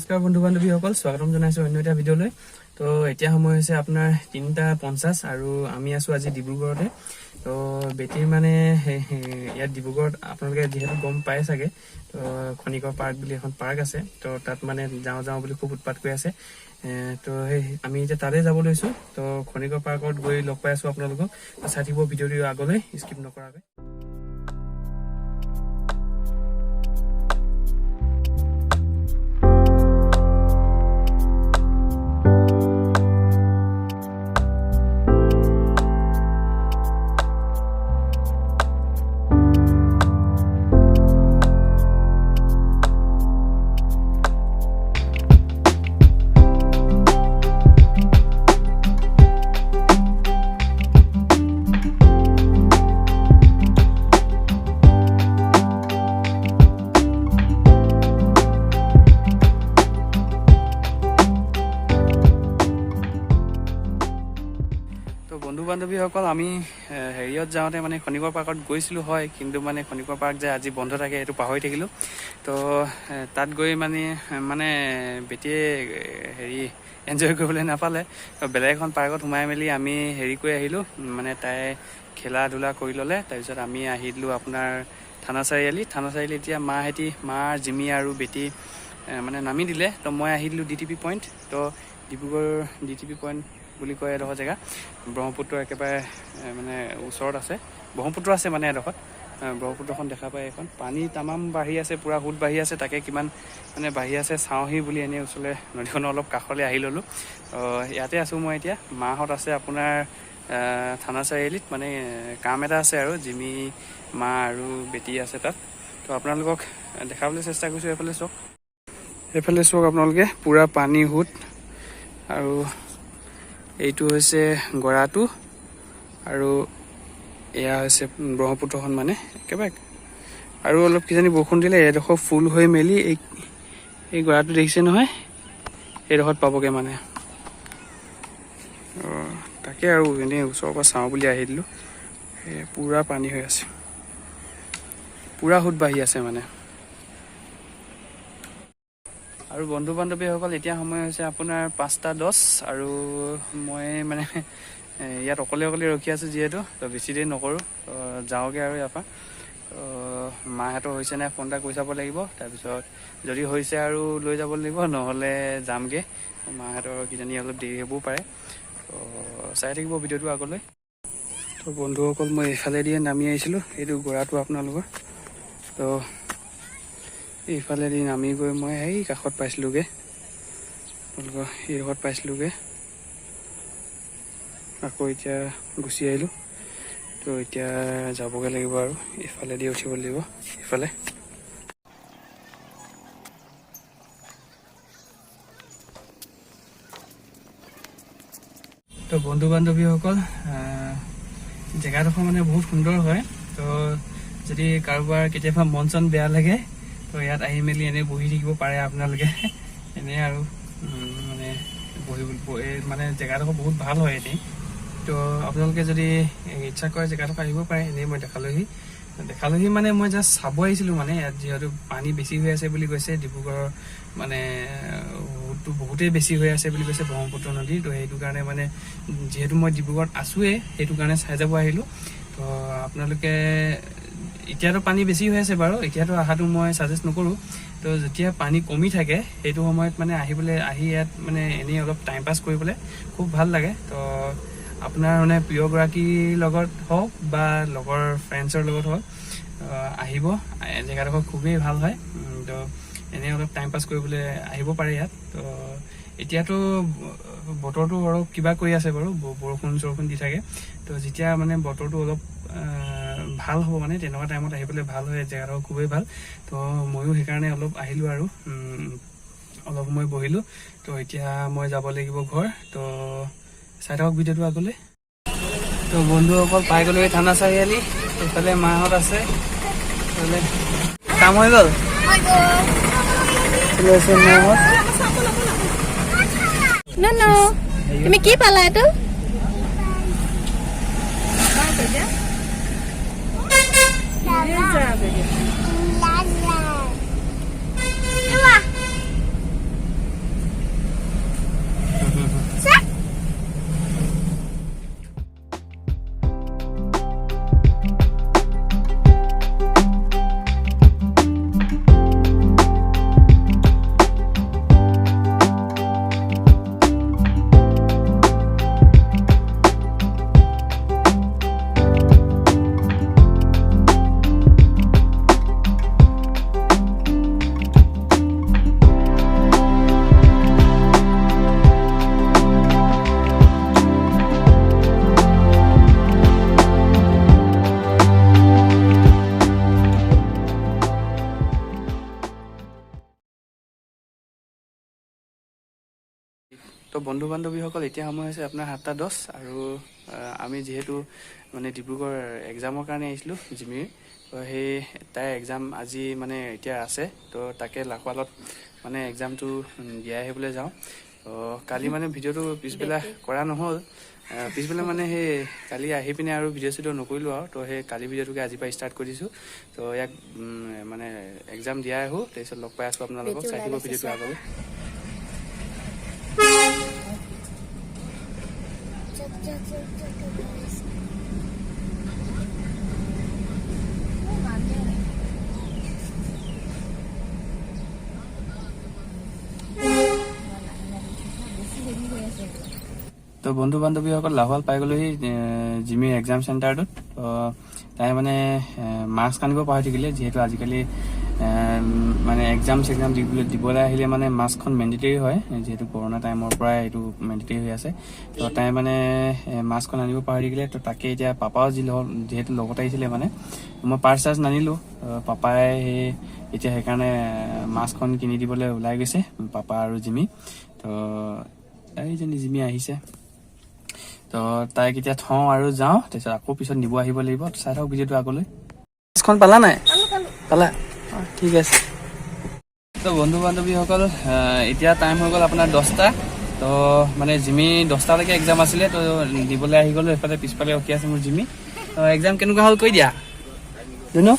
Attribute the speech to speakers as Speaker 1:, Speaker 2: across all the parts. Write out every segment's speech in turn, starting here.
Speaker 1: নমস্কাৰ বন্ধু বান্ধৱীসকল, স্বাগতম জনাইছো অন্য এটা ভিডিঅ'লৈ। তো এতিয়া সময় হৈছে আপোনাৰ 3:50 আৰু আমি আছো আজি ডিব্ৰুগড়তে। তো বেটিৰ মানে ইয়াত ডিব্ৰুগড়ত আপোনালোকে যিহেতু গম পায় চাগে, তো খনিকৰ পাৰ্ক বুলি এখন পাৰ্ক আছে। তো তাত মানে যাওঁ বুলি খুব উৎপাত কৰি আছে। তো আমি এতিয়া তাতে যাব লৈছো। তো খনিকৰ পাৰ্কত গৈ লগ পাই আছো আপোনালোকক। চাই থাকিব ভিডিঅ'টো আগলৈ স্কিপ নকৰাকৈ। বন্ধু বান্ধৱীসকল, আমি হেৰিয়ত যাওঁতে মানে খনিকৰ পাৰ্কত গৈছিলোঁ হয়, কিন্তু মানে খনিকৰ পাৰ্ক যে আজি বন্ধ থাকে সেইটো পাহৰি থাকিলোঁ। তো তাত গৈ মানে বেটিয়ে হেৰি এনজয় কৰিবলৈ নাপালে। তো বেলেগ এখন পাৰ্কত সোমাই মেলি আমি হেৰি কৰি আহিলোঁ, মানে তাই খেলা ধূলা কৰি ল'লে। তাৰপিছত আমি আহিলোঁ আপোনাৰ থানা চাৰিআলি। এতিয়া মা জিমি আৰু বেটি মানে নামি দিলে। তো মই আহিলোঁ DTP পইণ্ট। তো ডিব্ৰুগড় DTP পইণ্ট বুলি কয় এডোখৰ জেগা, ব্ৰহ্মপুত্ৰ একেবাৰে মানে ওচৰত আছে। ব্ৰহ্মপুত্ৰ আছে মানে এডোখৰত, ব্ৰহ্মপুত্ৰখন দেখা পায়। এখন পানী তামাম বাঢ়ি আছে, পূৰা সোঁত বাঢ়ি আছে। তাকে কিমান মানে বাঢ়ি আছে চাওঁহি বুলি এনেই ওচৰলৈ নদীখনৰ অলপ কাষলৈ আহি ল'লোঁ। ইয়াতে আছোঁ মই এতিয়া। মাহঁত আছে আপোনাৰ থানা চাৰিআলিত, মানে কাম এটা আছে আৰু জিমি, মা আৰু বেটি আছে তাত। তো আপোনালোকক দেখাবলৈ চেষ্টা কৰিছোঁ। এইফালে চাওক আপোনালোকে, পূৰা পানী সোঁত। আৰু এইটো হৈছে গৰাটো, আৰু এয়া হৈছে ব্ৰহ্মপুত্ৰখন মানে একেবাৰে। আৰু অলপ কিজানি বৰষুণ দিলে এডোখৰ ফুল হৈ মেলি এই গৰাটো দেখিছে নহয়, এইডোখৰত পাবগৈ মানে। তাকে আৰু এনেই ওচৰৰ পৰা চাওঁ বুলি আহি দিলোঁ। পূৰা পানী হৈ আছে, পূৰা সোঁত বাঢ়ি আছে মানে। আৰু বন্ধু বান্ধৱীসকল, এতিয়া সময় হৈছে আপোনাৰ 5:10 আৰু মই মানে ইয়াত অকলে ৰখি আছোঁ যিহেতু। তো বেছি দেৰি নকৰোঁ, যাওঁগৈ আৰু ইয়াৰ পৰা। মাহঁতৰ হৈছে নাই ফোন এটা কৰি চাব লাগিব। তাৰপিছত যদি হৈছে আৰু লৈ যাব লাগিব, নহ'লে যামগৈ। মাহঁতৰ কিজানি অলপ দেৰি হ'বও পাৰে। তো চাই থাকিব ভিডিঅ'টো আগলৈ। তো বন্ধুসকল, মই এইফালে দিয়ে নামি আহিছিলোঁ। এইটো গৰাটো আপোনালোকৰ। তো এইফালেদি নামি গৈ মই এই কাষত পাইছিলোঁগৈ, আপোনালোকৰ এইডোখৰত পাইছিলোঁগৈ। আকৌ এতিয়া গুচি আহিলোঁ। তো এতিয়া যাবগৈ লাগিব আৰু এইফালেদি উঠিব লাগিব এইফালে। তো বন্ধু বান্ধৱীসকল, জেগাডোখৰ মানে বহুত সুন্দৰ হয়। তো যদি কাৰোবাৰ কেতিয়াবা মন চন বেয়া লাগে, তো ইয়াত আহি মেলি এনেই বহি থাকিব পাৰে আপোনালোকে। এনেই আৰু মানে মানে জেগাডোখৰ বহুত ভাল হয় এনেই। তো আপোনালোকে যদি ইচ্ছা কৰে জেগাডোখৰ আহিব পাৰে। এনেই মই দেখালোহি মানে মই জাষ্ট চাব আহিছিলোঁ। মানে ইয়াত যিহেতু পানী বেছি হৈ আছে বুলি কৈছে, ডিব্ৰুগড়ৰ মানে বহুতেই বেছি হৈ আছে বুলি কৈছে ব্ৰহ্মপুত্ৰ নদী। তো সেইটো কাৰণে মানে যিহেতু মই ডিব্ৰুগড়ত আছোঁৱেই, সেইটো কাৰণে চাই যাব আহিলোঁ। তো আপোনালোকে এতিয়াতো পানী বেছি হৈ আছে বাৰু, এতিয়াতো অহাটো মই ছাজেষ্ট নকৰোঁ। তো যেতিয়া পানী কমি থাকে সেইটো সময়ত মানে আহি ইয়াত মানে এনেই অলপ টাইম পাছ কৰিবলৈ খুব ভাল লাগে। তো আপোনাৰ মানে প্ৰিয়গৰাকীৰ লগত হওক বা লগৰ ফ্ৰেণ্ডছৰ লগত হওক, আহিব। জেগাডোখৰ খুবেই ভাল হয়। তো এনেই অলপ টাইম পাছ কৰিবলৈ আহিব পাৰে ইয়াত। তো এতিয়াতো বতৰটো অলপ কিবা কৰি আছে বাৰু, বৰষুণ দি থাকে। তো যেতিয়া মানে বতৰটো অলপ ভাল হ'ব, মানে তেনেকুৱা টাইমত আহিবলৈ ভাল হয়। জেগাডোখৰ খুবেই ভাল। তো ময়ো সেইকাৰণে অলপ আহিলোঁ আৰু অলপ সময় বহিলোঁ। তো এতিয়া মই যাব লাগিব ঘৰ। তো চাই থাকক ভিডিঅ'টো আগলৈ। তো বন্ধুসকল, পাই গ'লো এই থানা চাৰিআলি। এইফালে মাহঁত আছে, এইফালে কাম হৈ গ'ল।
Speaker 2: তুমি কি পালা এইটো?
Speaker 1: তো বন্ধু বান্ধৱীসকল এতিয়া সময় হৈছে আপোনাৰ 7:10 আৰু আমি যিহেতু মানে ডিব্ৰুগড় এক্সামৰ কাৰণে আহিছিলোঁ জিমিৰ, তো সেই তাই এক্সাম আজি মানে এতিয়া আছে, তো তাকে লাখোৱালত মানে এক্সামটো দিয়াই আহিবলৈ যাওঁ। তো কালি মানে ভিডিঅ'টো পিছবেলা কৰা নহ'ল, পিছবেলা মানে সেই কালি আহি পিনে আৰু ভিডিঅ' চিডিঅ' নকৰিলোঁ আৰু। তো সেই কালি ভিডিঅ'টোকে আজিৰ পৰা ষ্টাৰ্ট কৰি দিছোঁ। তো ইয়াক মানে এক্সাম দিয়াই আহোঁ, তাৰপিছত লগ পাই আছোঁ আপোনালোকক। চাই দিব ভিডিঅ'টো আগলৈ। তো বন্ধু বান্ধৱীসকল লাহোৱাল পাই গ'লোহি জিমিৰ এক্সাম চেণ্টাৰটোত। তাই মানে মাস্ক আনিব পাহৰি থাকিলে, যিহেতু আজিকালি মানে এক্সাম চেক্সাম দিবলৈ আহিলে মানে মাস্কখন মেণ্ডিটেৰী হয়, যিহেতু কৰোণা টাইমৰ পৰাই এইটো মেণ্ডিটেৰী হৈ আছে। তো তাই মানে মাস্কখন আনিব পাহৰি থাকিলে। তো তাকে এতিয়া পাপাও যিহেতু লগত আহিছিলে, মানে মই পাৰ্চ চাৰ্চ নানিলোঁ, পাপাই এতিয়া সেইকাৰণে মাস্কখন কিনি দিবলৈ ওলাই গৈছে, পাপা আৰু জিমি। তো এইজনী জিমি আহিছে। তো তাইক এতিয়া থওঁ আৰু যাওঁ, তাৰপিছত আকৌ পিছত নিব আহিব লাগিব। চাই থাকক ভিডিঅ'টো আগলৈ। মাস্কখন পালা নাই? পালা? ঠিক আছে। তো বন্ধু বান্ধৱীসকল এতিয়া টাইম হৈ গ'ল আপোনাৰ 10টা। তো মানে জিমি 10টালৈকে এক্সাম আছিলে, তো দিবলৈ আহি গ'লো। এইফালে পিছফালে ৰখি আছে মোৰ জিমি। তো এক্সাম কেনেকুৱা হ'ল কৈ দিয়া ধুনু,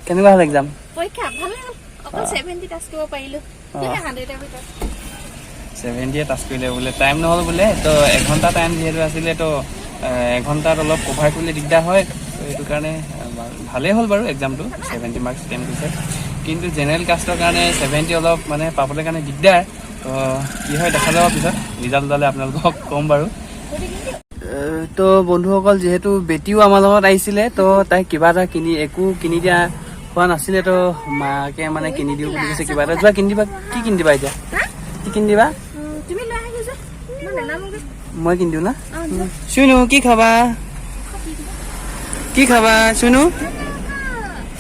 Speaker 1: কেনেকুৱা হ'ল এক্সাম?
Speaker 2: পৰীক্ষা ভালে হ'ল, অকল 70 টাচ কৰিব পাৰিলোঁ, 100ৰ ভিতৰত
Speaker 1: 70 টাচ কৰিলে বোলে। টাইম নহ'ল বোলে, তো 1 ঘণ্টা টাইম যিহেতু আছিলে, তো 1 ঘণ্টাত অলপ কভাৰ কৰিলে দিগদাৰ হয়। তো সেইটো কাৰণে ভালেই হ'ল বাৰু এক্সামটো, 70 মাৰ্কছ টেন কৰিছে। কিন্তু জেনেৰেল কাষ্টৰ কাৰণে 70 অলপ মানে পাবলৈ কাৰণে দিগদাৰ। তো কি হয় দেখা যাব পিছত, ৰিজাল্ট ওলালে আপোনালোকক ক'ম বাৰু। তো বন্ধুসকল যিহেতু বেটিও আমাৰ লগত আহিছিলে, তো তাই কিবা এটা একো কিনি দিয়া হোৱা নাছিলে, তো মাকে মানে কিনি দিওঁ বুলি কৈছে কিবা এটা। যোৱা কিনি দিবা। কি কিনি দিবা এতিয়া? কি কিনি দিবা? মই কিনি দিওঁ না? চুনু কি খাবা? কি খাবা চুনু?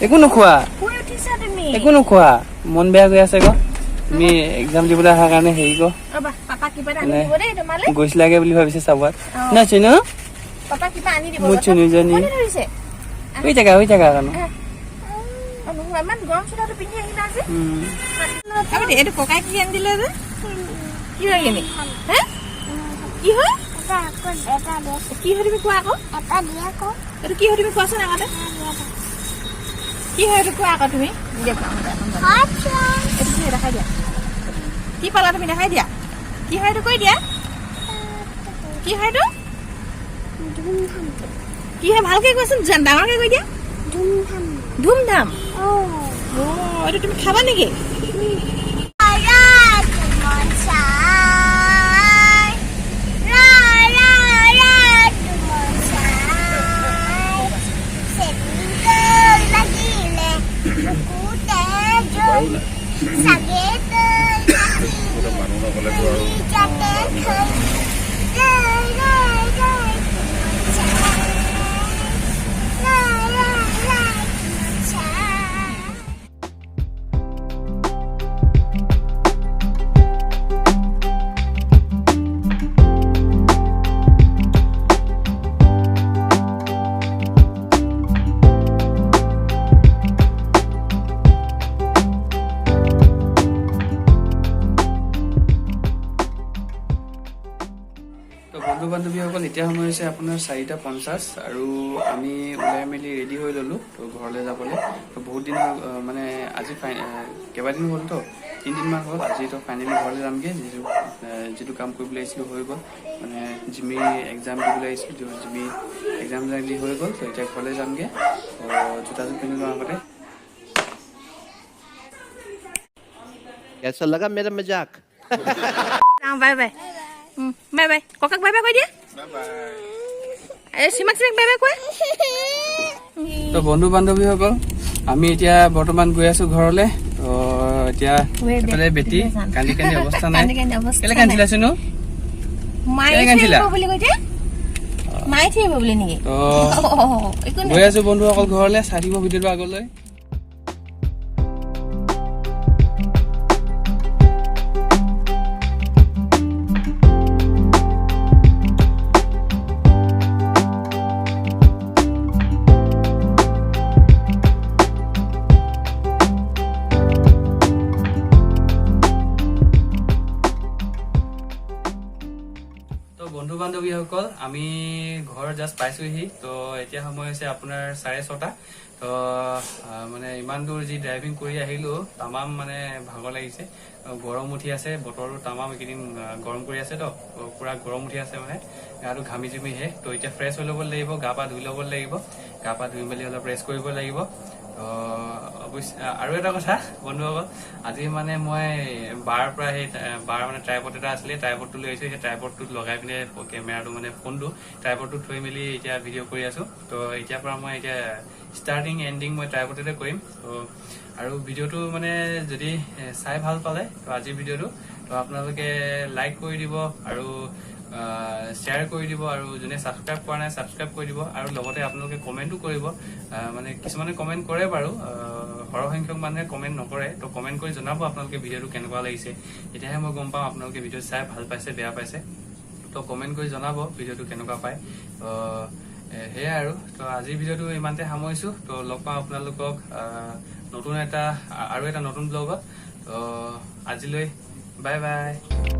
Speaker 1: একো নোখোৱা? একো নোখোৱা? মন বেয়া গৈ আছে গো, তুমি এক্সাম দিবলৈ অহাৰ কাৰণে হেৰি গো গৈছিলাগে বুলি ভাবিছে চাবুৱাত না চুনু? মোৰ চুনুজনী হৈ থাকা কাৰণে
Speaker 2: এইটো ককাই কি আনি দিলে যে কি হয় এনে কি হয় কি হয় তুমি কোৱা আকৌ এইটো কি হয় তুমি কোৱাচোন আগতে কি হয় এইটো কোৱা আকৌ তুমি দেখাই দিয়া কি পালা তুমি দেখাই দিয়া কি হয় এইটো কৈ দিয়া কি হয় এইটো কি হয় ভালকে কোৱাচোন ডাঙৰকে কৈ দিয়া ধুমধাম এইটো তুমি খাবা নেকি
Speaker 1: বন্ধু বান্ধৱীসকল এতিয়া সময় হৈছে আপোনাৰ 4:50 আৰু আমি ওলাই মেলি ৰেডি হৈ ল'লোঁ তো ঘৰলৈ যাবলৈ। তো বহুত দিন হ'ল মানে আজি কেইবাদিন হ'ল, তো 3 দিনমান হ'ল। আজি তো ফাইনেলি ঘৰলৈ যামগৈ, যিটো কাম কৰিবলৈ আহিছিলোঁ হৈ গ'ল। মানে জিমি এক্সাম দিবলৈ আহিছিলোঁ, জিমি এক্সাম দি হৈ গ'ল। তো এতিয়া ঘৰলৈ যামগৈ। জোতা জোত পিন্ধি লোৱাৰ আগতে
Speaker 3: कैसा लगा मेरा मजाक?
Speaker 2: बाय बाय बाय बाय ककाक बाय बाय কৈ দিয়া চিমাক বাই বাই কৈ
Speaker 1: তো বন্ধু বান্ধৱীসকল আমি এতিয়া বৰ্তমান গৈ আছো ঘৰলৈ। তো এতিয়া এফালে বেটি কান্দি কান্দি অৱস্থা নাই। কেলে কান্দিলা চুনু?
Speaker 2: মায়ে কান্দিলা বুলি কৈছে মায়ে থিব বুলি নেকি?
Speaker 1: তো গৈ আছো বন্ধুসকল ঘৰলৈ। চাই দিব ভিডিঅ'টো আগলৈ। বন্ধু বান্ধৱীসকল আমি ঘৰ জাষ্ট পাইছোহি তো এতিয়া সময় হৈছে আপোনাৰ 6:30 তো মানে ইমান দূৰ যি ড্ৰাইভিং কৰি আহিলো তামাম মানে ভাগৰ লাগিছে গৰম উঠি আছে বতৰটো তামাম এইকেইদিন গৰম কৰি আছে তো পুৰা গৰম উঠি আছে মানে গাটো ঘামি জুমি হে তো এতিয়া ফ্ৰেছ হৈ ল'ব লাগিব গা পা ধুই ল'ব লাগিব গা পা ধুই মেলি অলপ ৰেষ্ট কৰিব লাগিব অৱশ্যে আৰু এটা কথা বন্ধুসকল আজি মানে মই বাৰ পৰা সেই বাৰ মানে ট্ৰাইপড এটা আছিলে ট্ৰাইপডটো লৈ আহিছো সেই ট্ৰাইপডটোত লগাই পিনে কেমেৰাটো মানে ফোনটো ট্ৰাইপডটো থৈ মেলি এতিয়া ভিডিঅ' কৰি আছো তো এতিয়াৰ পৰা মই এতিয়া ষ্টাৰ্টিং এণ্ডিং মই ট্ৰাইপডতে কৰিম তো আৰু ভিডিঅ'টো মানে যদি চাই ভাল পালে তো আজিৰ ভিডিঅ'টো তো আপোনালোকে লাইক কৰি দিব আৰু শ্বেয়াৰ কৰি দিব আৰু যোনে ছাবস্ক্ৰাইব কৰা নাই ছাবস্ক্ৰাইব কৰি দিব আৰু লগতে আপোনালোকে কমেণ্টো কৰিব মানে কিছুমানে কমেণ্ট কৰে বাৰু সৰহসংখ্যক মানুহে কমেণ্ট নকৰে তো কমেণ্ট কৰি জনাব আপোনালোকে ভিডিঅ'টো কেনেকুৱা লাগিছে এতিয়াহে মই গম পাম আপোনালোকে ভিডিঅ' চাই ভাল পাইছে বেয়া পাইছে তো কমেণ্ট কৰি জনাব ভিডিঅ'টো কেনেকুৱা পায় তো সেয়াই আৰু তো আজিৰ ভিডিঅ'টো ইমানতে সামৰিছো তো লগ পাম আপোনালোকক নতুন এটা আৰু এটা নতুন ব্লগত তো আজিলৈ বাই বাই